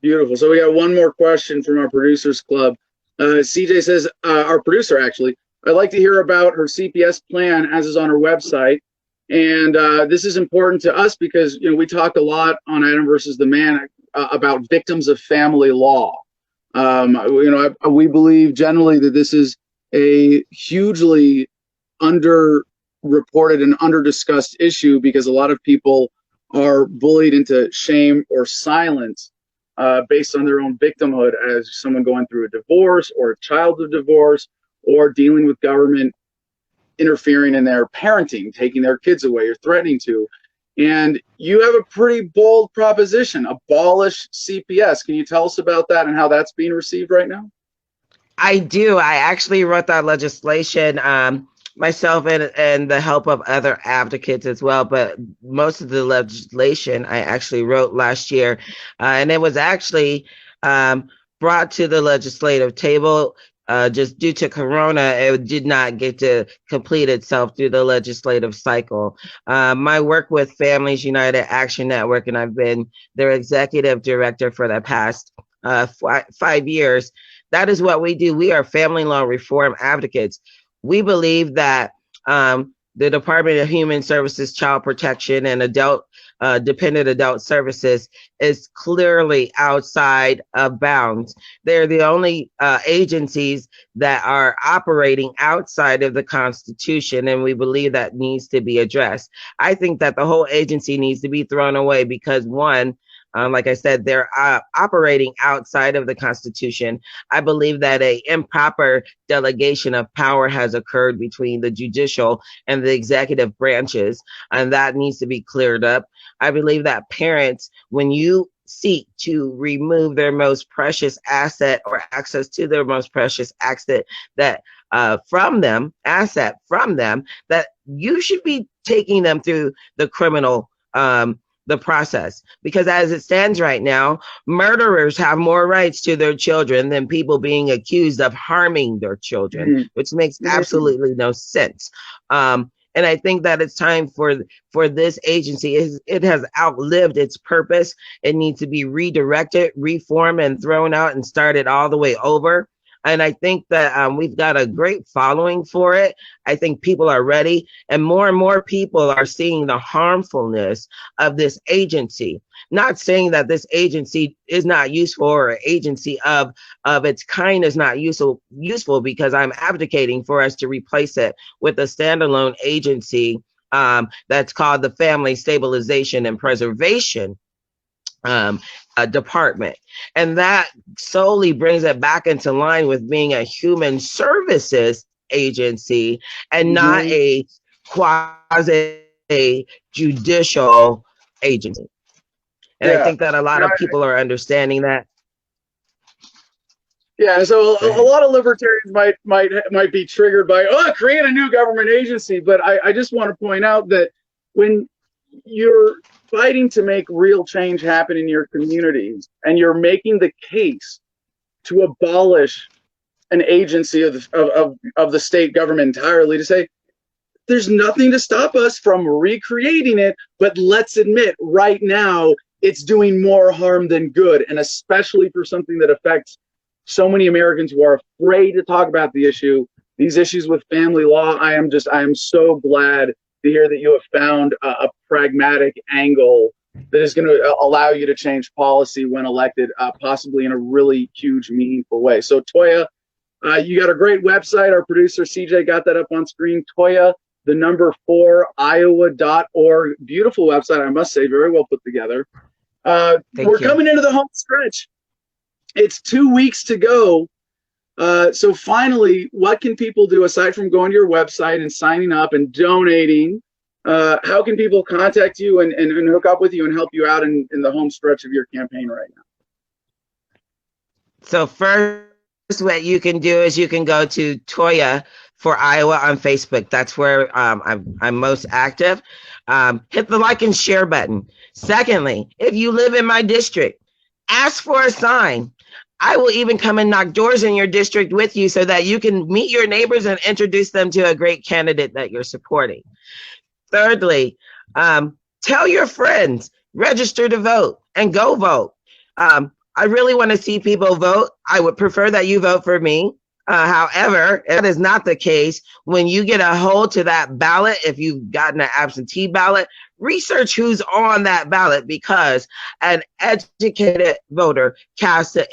Beautiful. So we got one more question from our producers club. CJ says, our producer actually, I'd like to hear about her CPS plan as is on her website. And this is important to us because, we talk a lot on Adam versus the Man about victims of family law. We believe generally that this is a hugely underreported and under-discussed issue because a lot of people are bullied into shame or silence based on their own victimhood as someone going through a divorce or a child of divorce or dealing with government interfering in their parenting, taking their kids away or threatening to. And you have a pretty bold proposition, abolish CPS. Can you tell us about that and how that's being received right now? I do. I actually wrote that legislation myself and the help of other advocates as well. But most of the legislation I actually wrote last year. And it was actually brought to the legislative table. Just due to Corona, it did not get to complete itself through the legislative cycle. My work with Families United Action Network, and I've been their executive director for the past 5 years. That is what we do. We are family law reform advocates. We believe that the Department of Human Services, Child Protection, and Dependent Adult Services is clearly outside of bounds. They're the only agencies that are operating outside of the Constitution, and we believe that needs to be addressed. I think that the whole agency needs to be thrown away because, one, like I said, they're operating outside of the Constitution. I believe that an improper delegation of power has occurred between the judicial and the executive branches, and that needs to be cleared up. I believe that parents, when you seek to remove their most precious asset or access to their most precious asset from them, that you should be taking them through the criminal the process, because as it stands right now, murderers have more rights to their children than people being accused of harming their children, which makes absolutely no sense. And I think that it's time for this agency. It has outlived its purpose. It needs to be redirected, reformed, and thrown out and started all the way over. And I think that we've got a great following for it. I think people are ready, and more people are seeing the harmfulness of this agency. Not saying that this agency is not useful or an agency of its kind is not useful, because I'm advocating for us to replace it with a standalone agency that's called the Family Stabilization and Preservation department, and that solely brings it back into line with being a human services agency and not a quasi judicial agency. And I think that a lot of people are understanding that. Yeah, so a lot of libertarians might be triggered by create a new government agency, but I just want to point out that when you're fighting to make real change happen in your communities, and you're making the case to abolish an agency of the state government entirely, to say there's nothing to stop us from recreating it, but let's admit right now it's doing more harm than good, and especially for something that affects so many Americans who are afraid to talk about the issue, these issues with family law. I am so glad to hear that you have found a pragmatic angle that is going to allow you to change policy when elected, possibly in a really huge, meaningful way. So Toya, you got a great website. Our producer CJ got that up on screen. Toya, the number 4, Iowa.org. Beautiful website, I must say, very well put together. We're coming into the home stretch. It's 2 weeks to go. So finally, what can people do aside from going to your website and signing up and donating? How can people contact you and hook up with you and help you out in the home stretch of your campaign right now? So first, what you can do is you can go to Toya for Iowa on Facebook. That's where I'm most active. Hit the like and share button. Secondly, if you live in my district, ask for a sign. I will even come and knock doors in your district with you so that you can meet your neighbors and introduce them to a great candidate that you're supporting. Thirdly, tell your friends, register to vote and go vote. I really want to see people vote. I would prefer that you vote for me. However, if that is not the case, when you get a hold to that ballot, if you've gotten an absentee ballot, research who's on that ballot, because an educated voter casts an